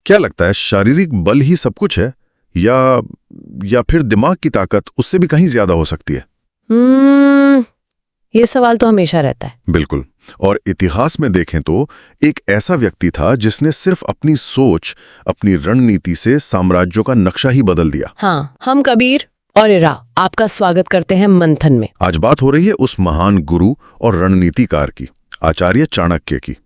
क्या लगता है, शारीरिक बल ही सब कुछ है या फिर दिमाग की ताकत उससे भी कहीं ज्यादा हो सकती है? ये सवाल तो हमेशा रहता है। बिल्कुल। और इतिहास में देखें तो एक ऐसा व्यक्ति था जिसने सिर्फ अपनी सोच, अपनी रणनीति से साम्राज्यों का नक्शा ही बदल दिया। हाँ, हम कबीर और इरा आपका स्वागत करते हैं मंथन में। आज बात हो रही है उस महान गुरु और रणनीतिकार की, आचार्य चाणक्य की।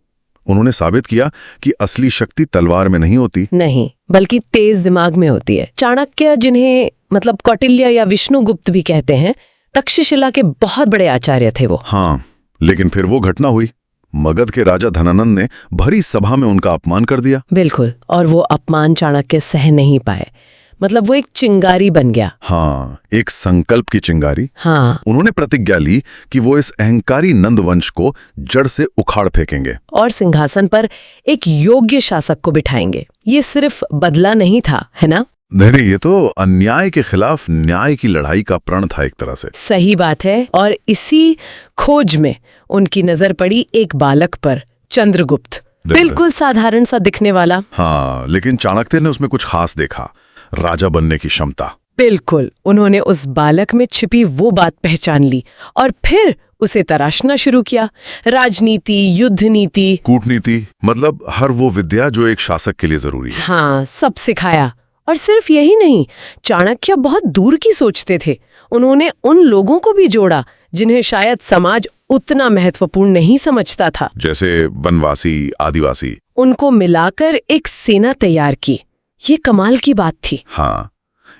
उन्होंने साबित किया कि असली शक्ति तलवार में नहीं होती, नहीं, बल्कि तेज दिमाग में होती है। चाणक्य, जिन्हें मतलब कौटिल्य या विष्णुगुप्त भी कहते हैं, तक्षशिला के बहुत बड़े आचार्य थे वो। हाँ, लेकिन फिर वो घटना हुई। मगध के राजा धनानंद ने भरी सभा में उनका अपमान कर दिया। बिल्कुल, और वो अपमान चाणक्य सह नहीं पाए। मतलब वो एक चिंगारी बन गया। हाँ, एक संकल्प की चिंगारी। हाँ, उन्होंने प्रतिज्ञा ली कि वो इस अहंकारी नंद वंश को जड़ से उखाड़ फेंकेंगे और सिंहासन पर एक योग्य शासक को बिठाएंगे। ये सिर्फ बदला नहीं था, है ना? नहीं, ये तो अन्याय के खिलाफ न्याय की लड़ाई का प्रण था एक तरह से। सही बात है। और इसी खोज में उनकी नजर पड़ी एक बालक पर, चंद्रगुप्त। बिल्कुल साधारण सा दिखने वाला। हाँ, लेकिन चाणक्य ने उसमें कुछ खास देखा, राजा बनने की क्षमता। बिल्कुल, उन्होंने उस बालक में छिपी वो बात पहचान ली और फिर उसे तराशना शुरू किया। राजनीति, युद्ध नीति, कूटनीति, मतलब हर वो विद्या जो एक शासक के लिए जरूरी है। हाँ, सब सिखाया। और सिर्फ यही नहीं, चाणक्य बहुत दूर की सोचते थे। उन्होंने उन लोगों को भी जोड़ा जिन्हें शायद समाज उतना महत्वपूर्ण नहीं समझता था, जैसे वनवासी, आदिवासी। उनको मिलाकर एक सेना तैयार की। ये कमाल की बात थी। हाँ,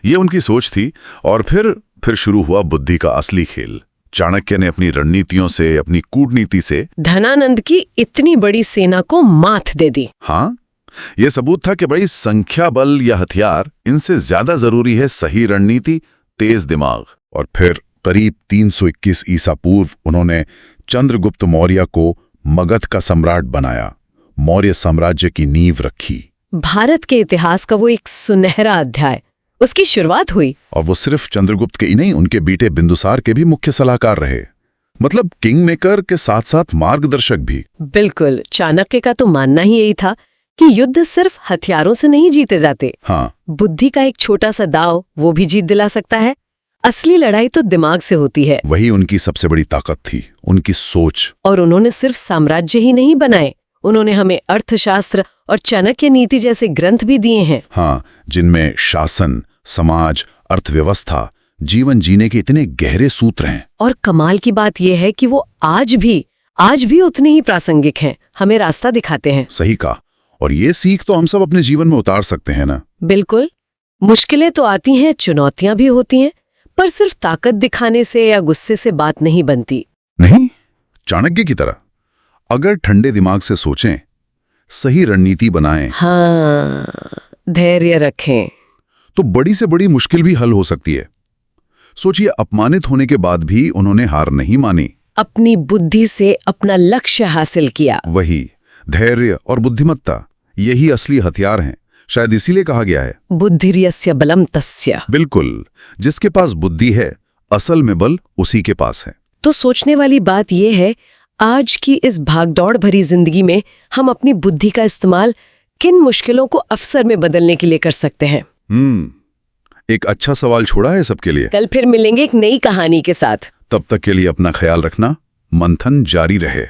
ये उनकी सोच थी। और फिर शुरू हुआ बुद्धि का असली खेल। चाणक्य ने अपनी रणनीतियों से, अपनी कूटनीति से धनानंद की इतनी बड़ी सेना को मात दे दी। हाँ, ये सबूत था कि बड़ी संख्या बल या हथियार, इनसे ज्यादा जरूरी है सही रणनीति, तेज दिमाग। और फिर करीब 321 ईसा पूर्व उन्होंने चंद्रगुप्त मौर्य को मगध का सम्राट बनाया, मौर्य साम्राज्य की नींव रखी। भारत के इतिहास का वो एक सुनहरा अध्याय, उसकी शुरुआत हुई। और वो सिर्फ चंद्रगुप्त के ही नहीं, उनके बेटे बिंदुसार के भी मुख्य सलाहकार रहे। मतलब किंग मेकर के साथ साथ मार्गदर्शक भी। बिल्कुल, चाणक्य का तो मानना ही यही था कि युद्ध सिर्फ हथियारों से नहीं जीते जाते। हाँ, बुद्धि का एक छोटा सा दाव वो भी जीत दिला सकता है। असली लड़ाई तो दिमाग से होती है। वही उनकी सबसे बड़ी ताकत थी, उनकी सोच। और उन्होंने सिर्फ साम्राज्य ही नहीं बनाए, उन्होंने हमें अर्थशास्त्र और चाणक्य नीति जैसे ग्रंथ भी दिए हैं। हाँ, जिनमें शासन, समाज, अर्थव्यवस्था, जीवन जीने के इतने गहरे सूत्र हैं। और कमाल की बात यह है कि वो आज भी उतने ही प्रासंगिक हैं, हमें रास्ता दिखाते हैं। सही कहा। और ये सीख तो हम सब अपने जीवन में उतार सकते हैं ना। बिल्कुल, मुश्किलें तो आती हैं, चुनौतियां भी होती हैं, पर सिर्फ ताकत दिखाने से या गुस्से से बात नहीं बनती। नहीं, चाणक्य की तरह अगर ठंडे दिमाग से सोचें, सही रणनीति बनाएं, हाँ, धैर्य रखें, तो बड़ी से बड़ी मुश्किल भी हल हो सकती है। सोचिए, अपमानित होने के बाद भी उन्होंने हार नहीं मानी, अपनी बुद्धि से अपना लक्ष्य हासिल किया। वही धैर्य और बुद्धिमत्ता, यही असली हथियार हैं। शायद इसीलिए कहा गया है, बुद्धिर्यस्य बलम तस्य। बिल्कुल, जिसके पास बुद्धि है, असल में बल उसी के पास है। तो सोचने वाली बात यह है, आज की इस भागदौड़ भरी जिंदगी में हम अपनी बुद्धि का इस्तेमाल किन मुश्किलों को अवसर में बदलने के लिए कर सकते हैं? एक अच्छा सवाल छोड़ा है सबके लिए। कल फिर मिलेंगे एक नई कहानी के साथ। तब तक के लिए अपना ख्याल रखना। मंथन जारी रहे।